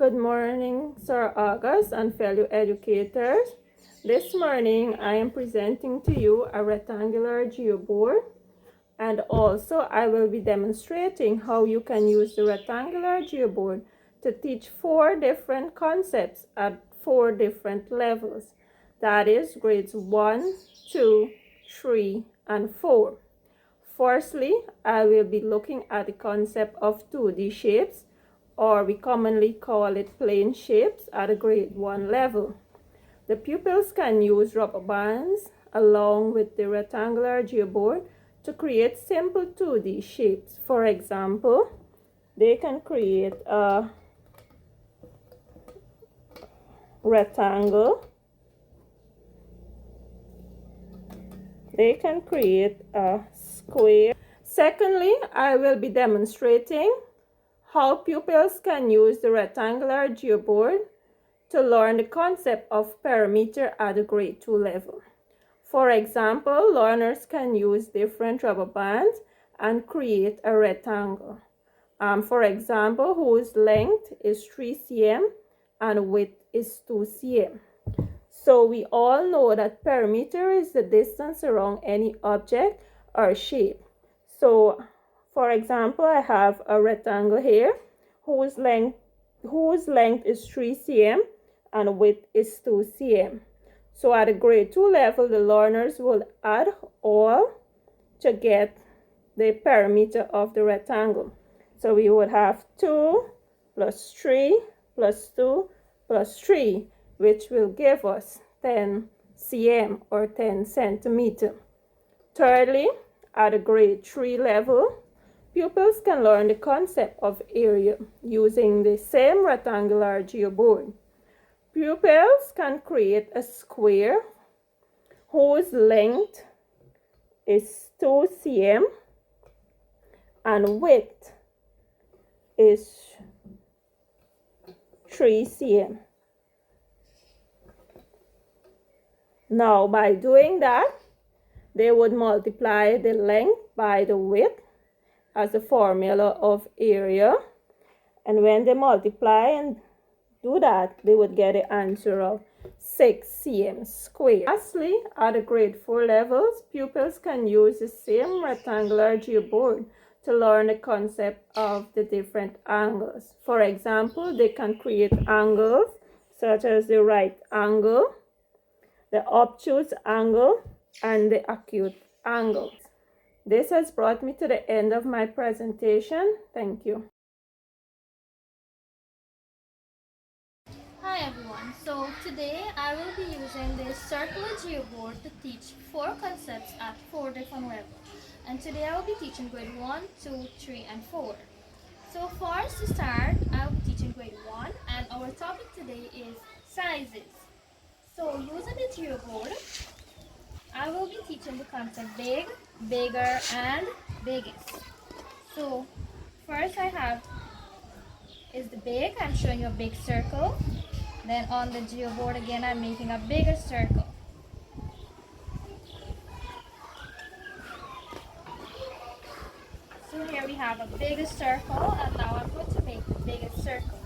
Good morning, Sir August and fellow educators. This morning I am presenting to you a rectangular geoboard, and also I will be demonstrating how you can use the rectangular geoboard to teach 4 different concepts at 4 different levels. That is grades 1, 2, 3, and 4. Firstly, I will be looking at the concept of 2D shapes, or we commonly call it plane shapes, at a grade 1 level. The pupils can use rubber bands along with the rectangular geoboard to create simple 2D shapes. For example, they can create a rectangle. They can create a square. Secondly, I will be demonstrating how pupils can use the rectangular geoboard to learn the concept of perimeter at the grade 2 level. For example, learners can use different rubber bands and create a rectangle. For example, whose length is 3 cm and width is 2 cm. So we all know that perimeter is the distance around any object or shape. So for example, I have a rectangle here whose length is 3 cm and width is 2 cm. So at a grade 2 level, the learners will add all to get the perimeter of the rectangle. So we would have 2 plus 3 plus 2 plus 3, which will give us 10 cm or 10 centimeter. Thirdly, at a grade 3 level, pupils can learn the concept of area using the same rectangular geoboard. Pupils can create a square whose length is 2 cm and width is 3 cm. Now, by doing that, they would multiply the length by the width as a formula of area, and when they multiply and do that, they would get an answer of 6 cm squared. Lastly, at the grade 4 levels, pupils can use the same rectangular geoboard to learn the concept of the different angles. For example, they can create angles such as the right angle, the obtuse angle, and the acute angle. This has brought me to the end of my presentation. Thank you. Hi everyone, so today I will be using this circular geoboard to teach 4 concepts at 4 different levels. And today I will be teaching grade 1, 2, 3, and 4. So first to start, I will be teaching grade 1, and our topic today is sizes. So using the geoboard, I will be teaching the concept big, bigger, and biggest. So first I have is the big. I'm showing you a big circle. Then on the geoboard again, I'm making a bigger circle. So here we have a bigger circle, and now I'm going to make the biggest circle.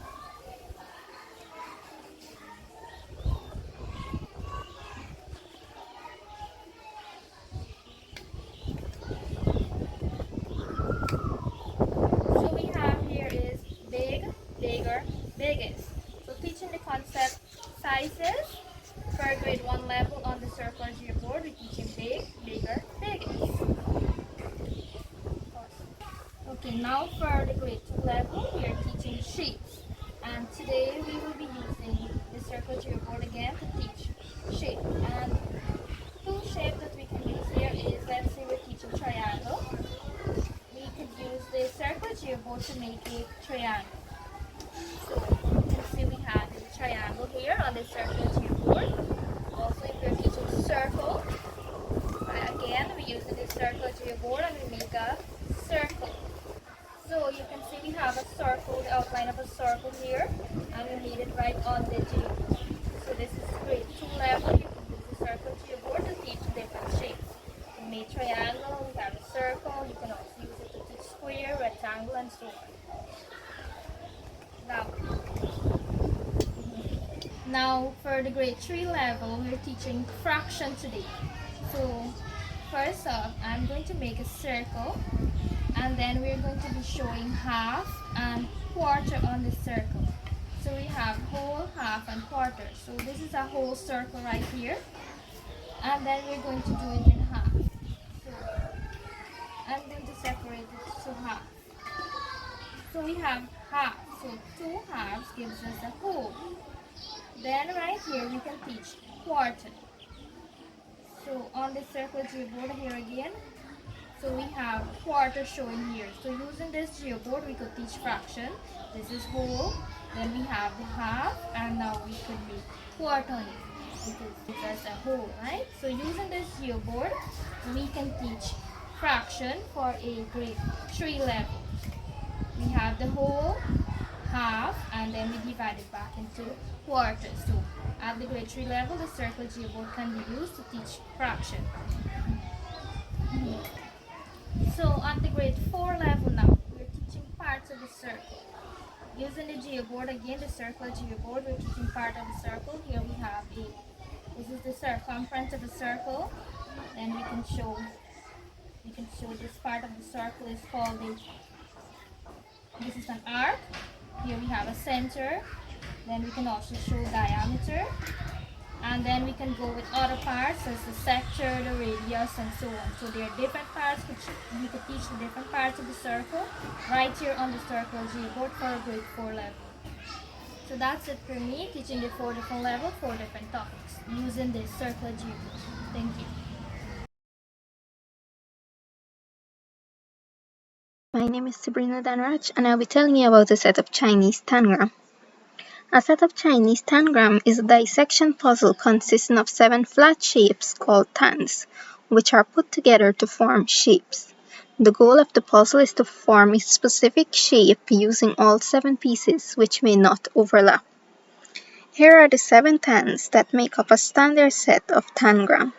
So we have here is big, bigger, biggest. So teaching the concept sizes for grade 1 level on the circular geoboard, we're teaching big, bigger, biggest. Okay, now for the grade 2 level, we are teaching shapes. And today we will be using the circular geoboard again to teach shape. And 2 shapes that we can use here is, let's say we're teaching triangle. We could use the circular geoboard to make a triangle. So you can see we have the triangle here on the circular geoboard. Also, if we're teaching circle, again we're using the circular geoboard and we make a circle. So you can see we have a circle, the outline of a circle here, and we made it right on the geoboard. So this is grade 2 level. You can use the circle geoboard to teach different shapes. We made triangle, we have a circle. You can also use it to teach square, rectangle, and so on. Now, Now for the grade 3 level, we're teaching fraction today. So first off, I'm going to make a circle, and then we're going to be showing half and quarter on the circle. So we have whole, half, and quarter. So this is a whole circle right here, and then we're going to do it in half. So I'm going to separate it to half. So we have half. So 2 halves gives us a whole. Then right here we can teach quarter. So on the circle geoboard here again, so we have quarter showing here. So using this geoboard we could teach fraction. This is whole, then we have the half, and now we could make quarter on it because it's as a whole, right? So using this geoboard we can teach fraction for a grade 3 level. We have the whole, half, and then we divide it back into quarters. So at the grade 3 level, the circle geoboard can be used to teach fraction. So at the grade 4 level now, we're teaching parts of the circle. Using the geoboard again, the circle geoboard, we're teaching part of the circle. Here we have this is the circumference of the circle. Then we can show this part of the circle is called this is an arc. Here we have a center. Then we can also show diameter. And then we can go with other parts as the sector, the radius, and so on. So there are different parts which we could teach the different parts of the circle right here on the circle geoboard for a grade 4 level. So that's it for me, teaching the 4 different levels, 4 different topics using this circle geoboard. Thank you. My name is Sabrina Danraj, and I'll be telling you about a set of Chinese tangram. A set of Chinese tangram is a dissection puzzle consisting of 7 flat shapes called tans, which are put together to form shapes. The goal of the puzzle is to form a specific shape using all 7 pieces, which may not overlap. Here are the 7 tans that make up a standard set of tangram.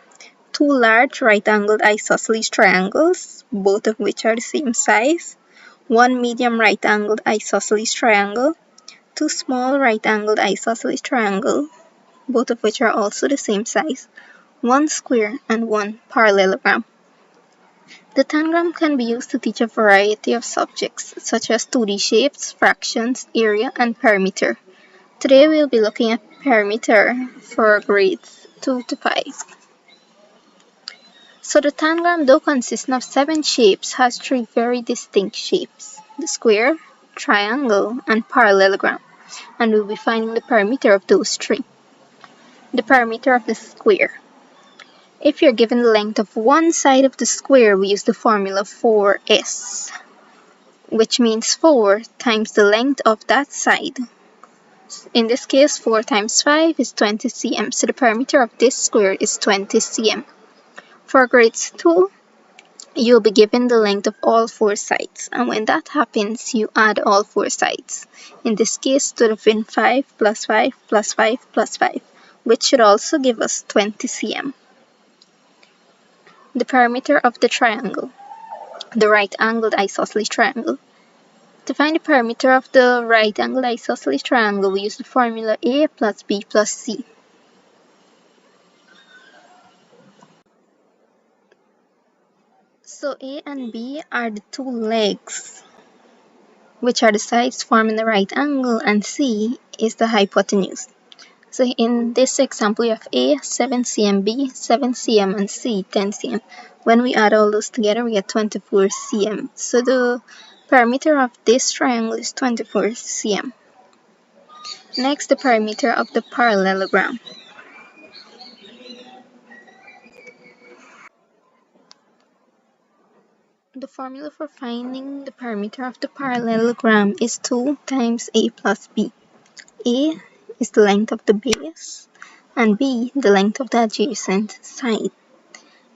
2 large right-angled isosceles triangles, both of which are the same size, 1 medium right-angled isosceles triangle, 2 small right-angled isosceles triangle, both of which are also the same size, 1 square, and 1 parallelogram. The tangram can be used to teach a variety of subjects, such as 2D shapes, fractions, area, and perimeter. Today we'll be looking at perimeter for grades 2 to 5. So the tangram, though consisting of 7 shapes, has 3 very distinct shapes: the square, triangle, and parallelogram, and we'll be finding the perimeter of those 3. The perimeter of the square. If you're given the length of one side of the square, we use the formula 4s, which means 4 times the length of that side. In this case, 4 times 5 is 20 cm, so the perimeter of this square is 20 cm. For grades 2, you'll be given the length of all 4 sides, and when that happens, you add all 4 sides. In this case, it would have been 5 plus 5 plus 5 plus 5, which should also give us 20 cm. The perimeter of the triangle, the right-angled isosceles triangle. To find the perimeter of the right-angled isosceles triangle, we use the formula A plus B plus C. So A and B are the 2 legs, which are the sides forming the right angle, and C is the hypotenuse. So in this example, we have A 7 cm, B 7 cm, and C 10 cm. When we add all those together, we get 24 cm. So the perimeter of this triangle is 24 cm. Next, the perimeter of the parallelogram. The formula for finding the perimeter of the parallelogram is 2 times A plus B. A is the length of the base, and B the length of the adjacent side.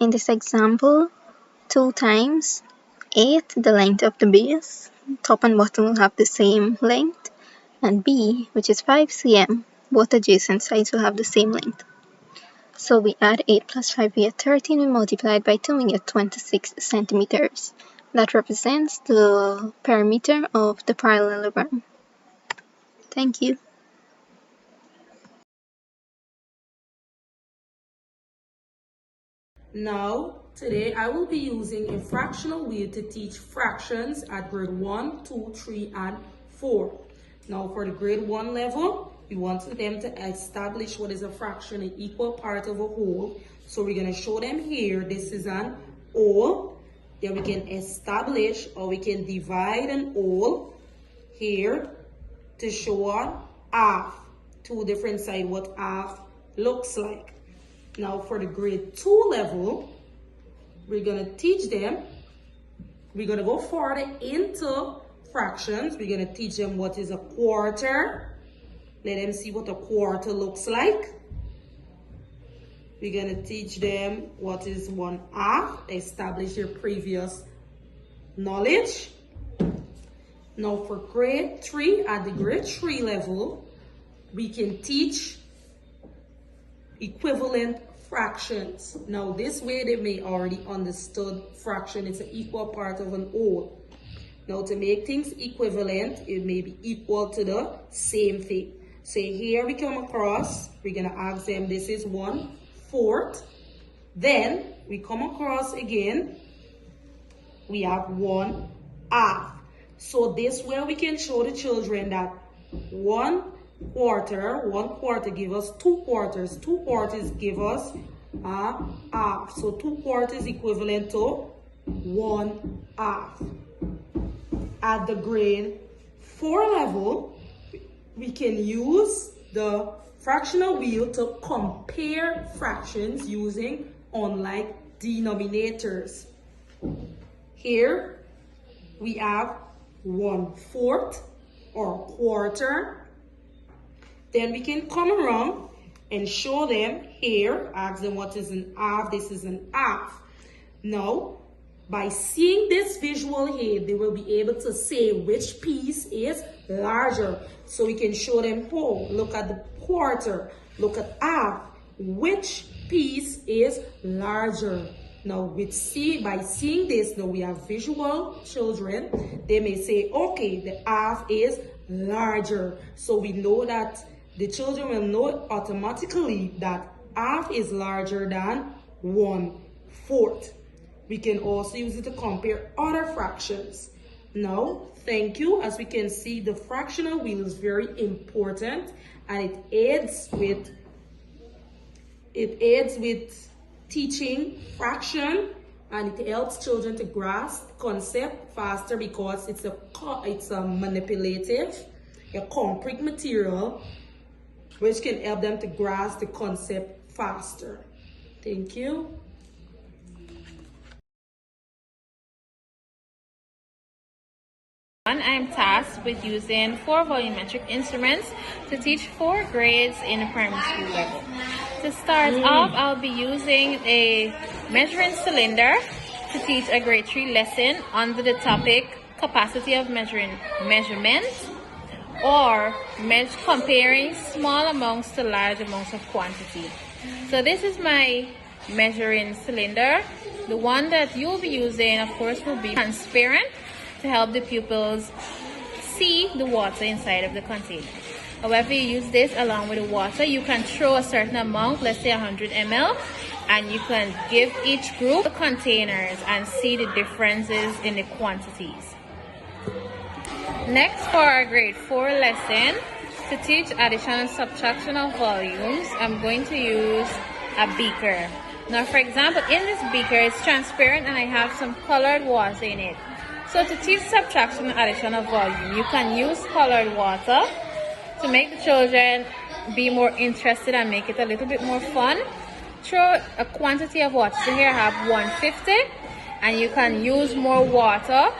In this example, 2 times 8, the length of the base, top and bottom will have the same length, and B, which is 5 cm, both adjacent sides will have the same length. So we add 8 plus 5, we get 13, we multiply it by 2, we get 26 centimeters. That represents the perimeter of the parallelogram. Thank you. Now, today I will be using a fractional wheel to teach fractions at grade 1, 2, 3, and 4. Now, for the grade 1 level, we want them to establish what is a fraction, an equal part of a whole. So we're going to show them here, this is an whole. Then we can establish, or we can divide an whole here to show a half. Two different sides, what half looks like. Now for the grade 2 level, we're going to teach them, we're going to go further into fractions. We're going to teach them what is a quarter. Let them see what a quarter looks like. We're going to teach them what is 1/2, establish their previous knowledge. Now for grade 3, at the grade 3 level, we can teach equivalent fractions. Now this way they may already understood fraction. It's an equal part of an whole. Now to make things equivalent, it may be equal to the same thing. So here we come across, we're gonna ask them, this is 1/4. Then we come across again, we have 1/2. So this way we can show the children that 1/4 give us 2 quarters. 2 quarters give us a half. So 2 quarters equivalent to 1/2. At the grade 4 level, we can use the fractional wheel to compare fractions using unlike denominators. Here we have 1/4 or quarter. Then we can come around and show them here, ask them what is an half, this is an half. Now, by seeing this visual here, they will be able to say which piece is larger. So we can show them, oh, look at the quarter, look at half, which piece is larger. Now, by seeing this, now we have visual children, they may say, okay, the half is larger. So we know that the children will know automatically that half is larger than 1/4. We can also use it to compare other fractions. Now, thank you. As we can see, the fractional wheel is very important, and it aids with teaching fraction, and it helps children to grasp concept faster because it's a manipulative, a concrete material, which can help them to grasp the concept faster. Thank you. I am tasked with using 4 volumetric instruments to teach 4 grades in the primary school level. To start off, I'll be using a measuring cylinder to teach a grade 3 lesson under the topic capacity of measurement, or comparing small amounts to large amounts of quantity. So this is my measuring cylinder. The one that you'll be using, of course, will be transparent to help the pupils see the water inside of the container. However, you use this along with the water, you can throw a certain amount, let's say 100 ml, and you can give each group the containers and see the differences in the quantities. Next, for our grade 4 lesson, to teach addition and subtraction of volumes, I'm going to use a beaker. Now, for example, in this beaker, it's transparent and I have some colored water in it. So to teach subtraction and addition of volume, you can use colored water to make the children be more interested and make it a little bit more fun. Throw a quantity of water. So here I have 150, and you can use more water.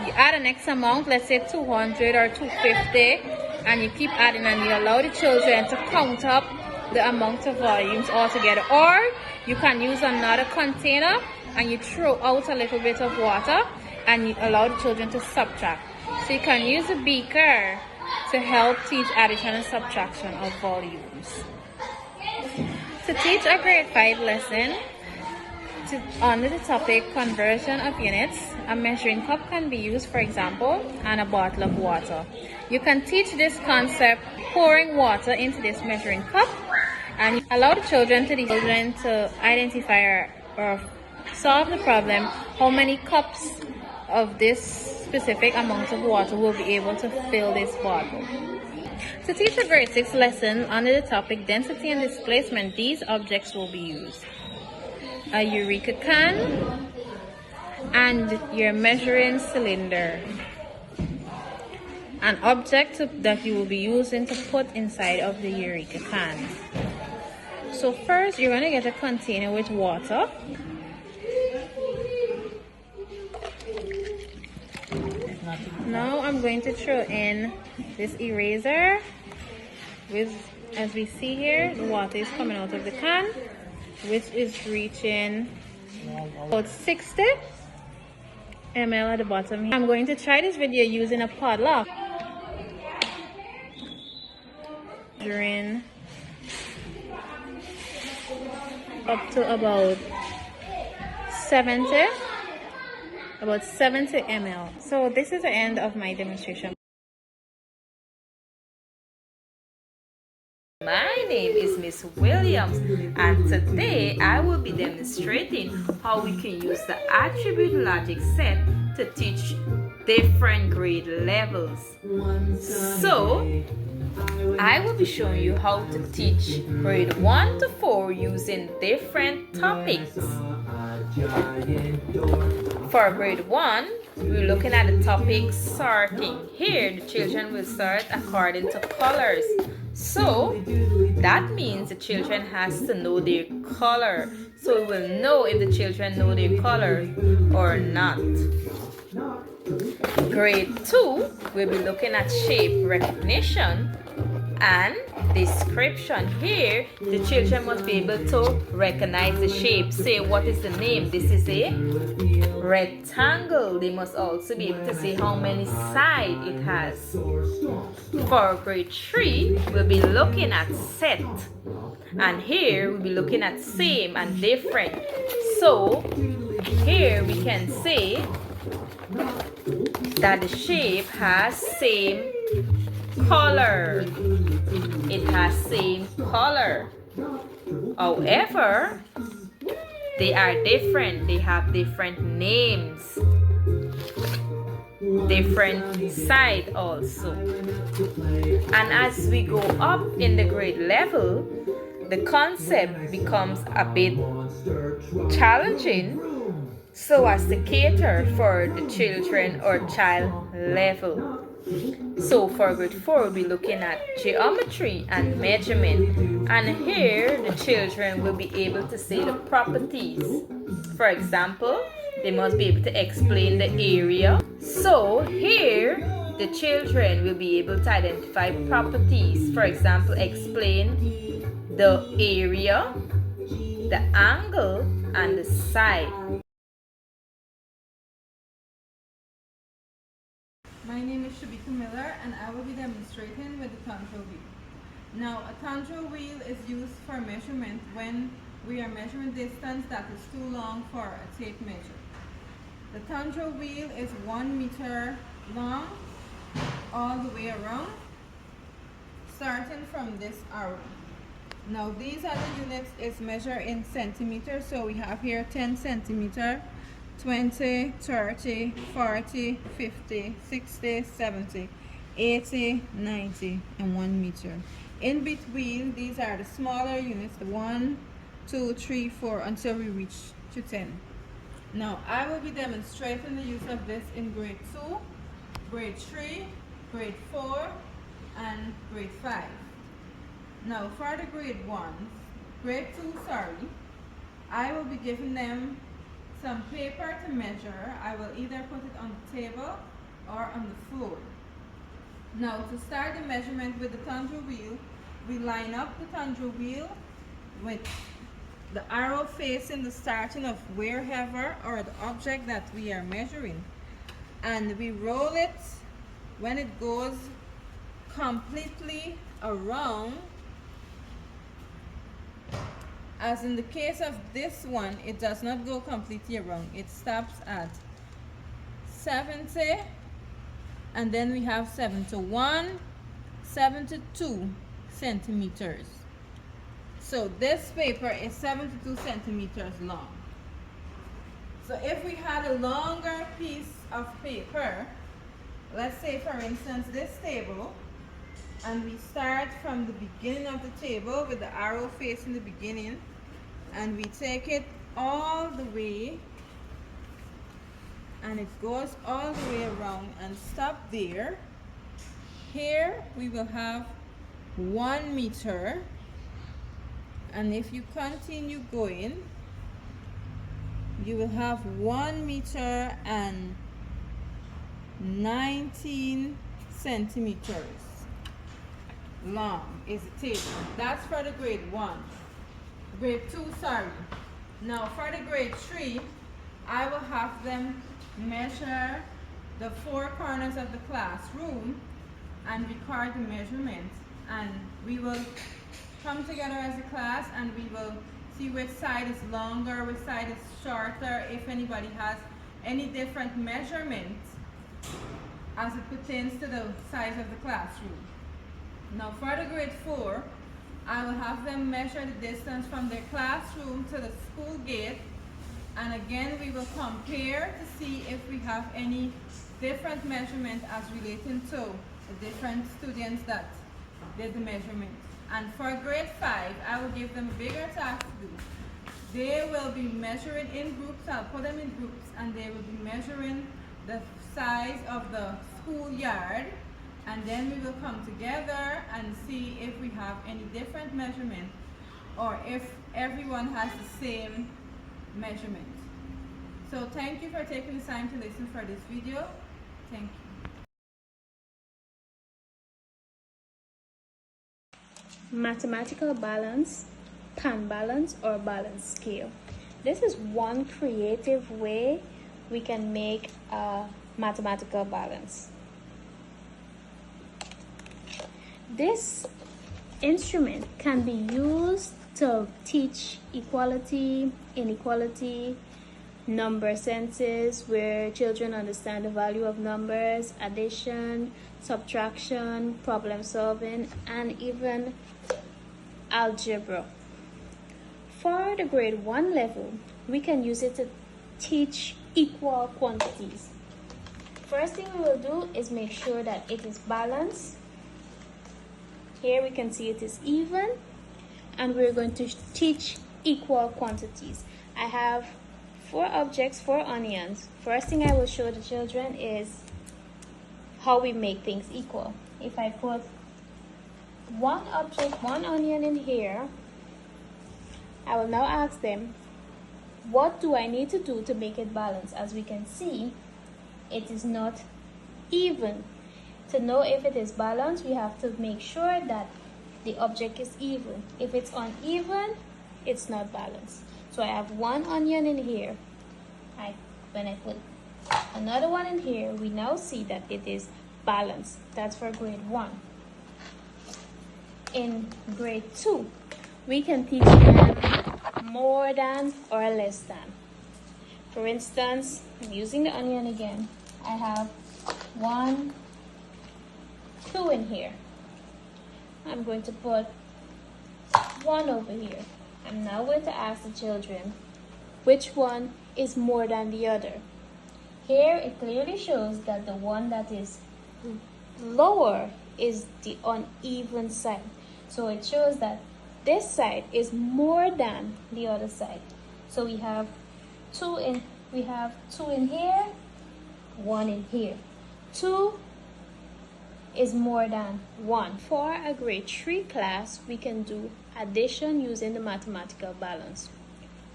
You add an X amount, let's say 200 or 250, and you keep adding, and you allow the children to count up the amount of volumes altogether. Or you can use another container and you throw out a little bit of water and you allow the children to subtract. So you can use a beaker to help teach addition and subtraction of volumes. To teach a grade 5 lesson under the topic conversion of units, a measuring cup can be used, for example, and a bottle of water. You can teach this concept pouring water into this measuring cup and allow the children to identify or solve the problem, how many cups of this specific amount of water will be able to fill this bottle. To teach a grade 6 lesson under the topic density and displacement, these objects will be used: a Eureka can and your measuring cylinder, an object that you will be using to put inside of the Eureka can. So first, you're going to get a container with water. Now I'm going to throw in this eraser with, as we see here, the water is coming out of the can, which is reaching about 60 ml at the bottom. I'm going to try this video using a padlock. Measuring up to about 70 ml. So this is the end of my demonstration. My name is Miss Williams, and today I will be demonstrating how we can use the attribute logic set to teach different grade levels. So I will be showing you how to teach grade 1 to 4 using different topics. For grade 1, we're looking at the topic sorting. Here, the children will sort according to colors. So that means the children has to know their color. So we will know if the children know their color or not. Grade 2, we'll be looking at shape recognition and description. Here, the children must be able to recognize the shape. Say, what is the name? This is a rectangle. They must also be able to say how many sides it has. For grade 3, we'll be looking at set. And here, we'll be looking at same and different. So, here we can say that the shape has same color. It has same color. However, they are different. They have different names, different side also. And as we go up in the grade level, the concept becomes a bit challenging so as to cater for the children or child level. So for grade 4, we'll be looking at geometry and measurement. And here, the children will be able to say the properties. For example, they must be able to explain the area. So here, the children will be able to identify properties. For example, explain the area, the angle, and the side. My name is Shabika Miller, and I will be demonstrating with the tandem wheel. Now, a tandem wheel is used for measurement when we are measuring distance that is too long for a tape measure. The tandem wheel is 1 meter long all the way around, starting from this arrow. Now, these are the units is measured in centimeters. So we have here 10 centimeter, 20, 30, 40, 50, 60, 70, 80, 90, and 1 meter. In between, these are the smaller units, the 1, 2, 3, 4, until we reach to 10. Now, I will be demonstrating the use of this in grade 2, grade 3, grade 4, and grade 5. Now, for the grade 2, I will be giving them some paper to measure. I will either put it on the table or on the floor. Now, to start the measurement with the tandem wheel, we line up the tandem wheel with the arrow facing the starting of wherever or the object that we are measuring. And we roll it when it goes completely around. As in the case of this one, it does not go completely around. It stops at 70, and then we have 71, 72 centimeters. So this paper is 72 centimeters long. So if we had a longer piece of paper, let's say for instance this table, and we start from the beginning of the table with the arrow facing the beginning, and we take it all the way, and it goes all the way around and stop there. Here we will have 1 meter, and if you continue going, you will have 1 meter and 19 centimeters long is the table. That's for the grade 1. Grade 2, sorry. Now for the grade 3, I will have them measure the 4 corners of the classroom and record the measurement, and we will come together as a class and we will see which side is longer, which side is shorter, if anybody has any different measurements as it pertains to the size of the classroom. Now for the grade 4, I will have them measure the distance from their classroom to the school gate, and again we will compare to see if we have any different measurement as relating to the different students that did the measurement. And for grade 5, I will give them a bigger task to do. They will be measuring in groups. I'll put them in groups, and they will be measuring the size of the schoolyard, and then we will come together and see if we have any different measurement or if everyone has the same measurement. So thank you for taking the time to listen for this video. Thank you. Mathematical balance, pan balance, or balance scale. This is one creative way we can make a mathematical balance. This instrument can be used to teach equality, inequality, number senses, where children understand the value of numbers, addition, subtraction, problem solving, and even algebra. For the grade 1 level, we can use it to teach equal quantities. First thing we will do is make sure that it is balanced. Here we can see it is even, and we're going to teach equal quantities. I have 4 objects, 4 onions. First thing I will show the children is how we make things equal. If I put 1 object, 1 onion in here, I will now ask them, what do I need to do to make it balanced? As we can see, it is not even. To know if it is balanced, we have to make sure that the object is even. If it's uneven, it's not balanced. So I have 1 onion in here. When I put another one in here, we now see that it is balanced. That's for grade 1. In grade 2, we can teach them more than or less than. For instance, I'm using the onion again. I have 1, 2 in here. I'm going to put 1 over here. I'm now going to ask the children which one is more than the other. Here it clearly shows that the one that is lower is the uneven side. So it shows that this side is more than the other side. So we have 2 in here, 1 in here. 2 is more than 1. For a grade 3 class, we can do addition using the mathematical balance.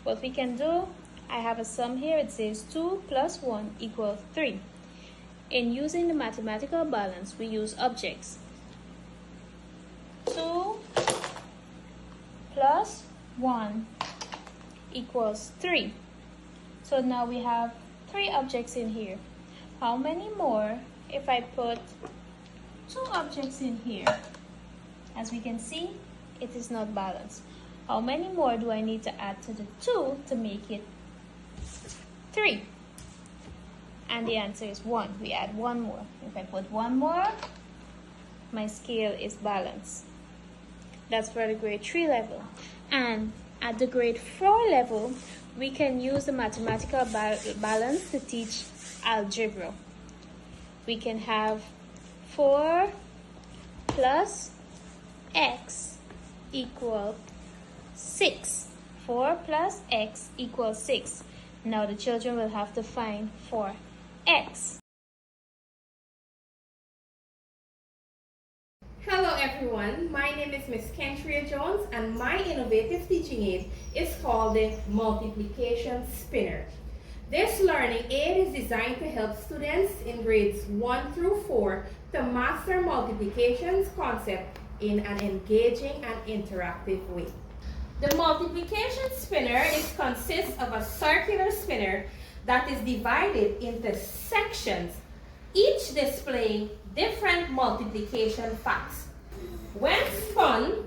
What we can do, I have a sum here. It says 2 plus 1 equals 3. In using the mathematical balance, we use objects. 2 plus 1 equals 3. So now we have 3 objects in here. How many more if I put 2 objects in here? As we can see, it is not balanced. How many more do I need to add to the 2 to make it 3? And the answer is 1. We add 1 more. If I put 1 more, my scale is balanced. That's for the grade 3 level. And At the grade 4 level, we can use the mathematical balance to teach algebra. We can have 4 plus x equal 6. 4 plus x equals 6. Now the children will have to find 4x. Hello everyone, my name is Miss Kentria Jones and my innovative teaching aid is called the Multiplication Spinner. This learning aid is designed to help students in grades 1 through 4 to master multiplication's concept in an engaging and interactive way. The multiplication spinner consists of a circular spinner that is divided into sections, each displaying different multiplication facts. When spun,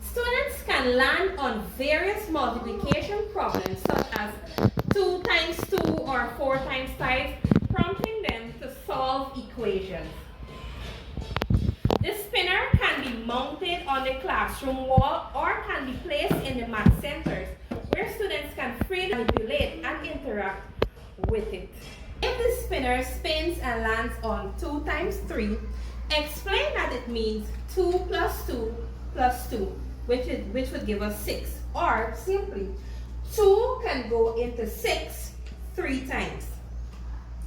students can land on various multiplication problems such as 2 times 2 or 4 times 5, prompting them to solve equations. The spinner can be mounted on the classroom wall or can be placed in the math centers where students can freely manipulate and interact with it. If the spinner spins and lands on 2 times 3, explain that it means 2 plus 2 plus 2, which would give us 6. Or simply, 2 can go into 6 3 times.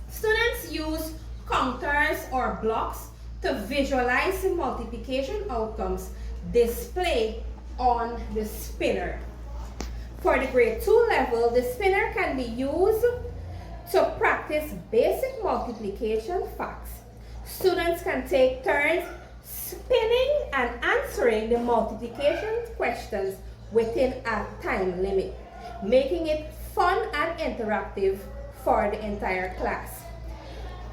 Students use counters or blocks to visualize the multiplication outcomes displayed on the spinner. For the grade 2 level, the spinner can be used to practice basic multiplication facts. Students can take turns spinning and answering the multiplication questions within a time limit, making it fun and interactive for the entire class.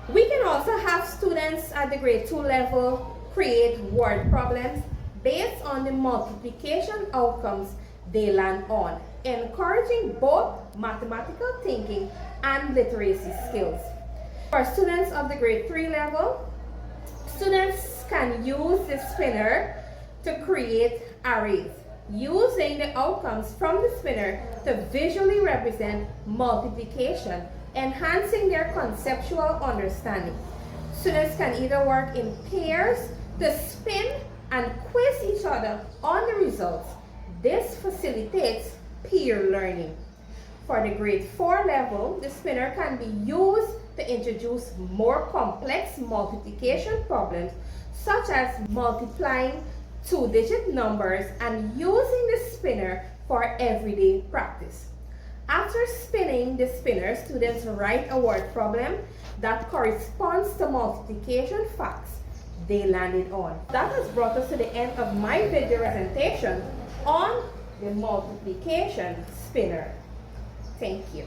We can also have students at the grade 2 level create word problems based on the multiplication outcomes they land on, encouraging both mathematical thinking and literacy skills. For students of the grade 3 level, students can use the spinner to create arrays, using the outcomes from the spinner to visually represent multiplication, enhancing their conceptual understanding. Students can either work in pairs to spin and quiz each other on the results. This facilitates peer learning. For the grade 4 level, the spinner can be used to introduce more complex multiplication problems, such as multiplying 2-digit numbers and using the spinner for everyday practice. After spinning the spinner, students write a word problem that corresponds to multiplication facts they landed on. That has brought us to the end of my video presentation on the multiplication spinner. Thank you.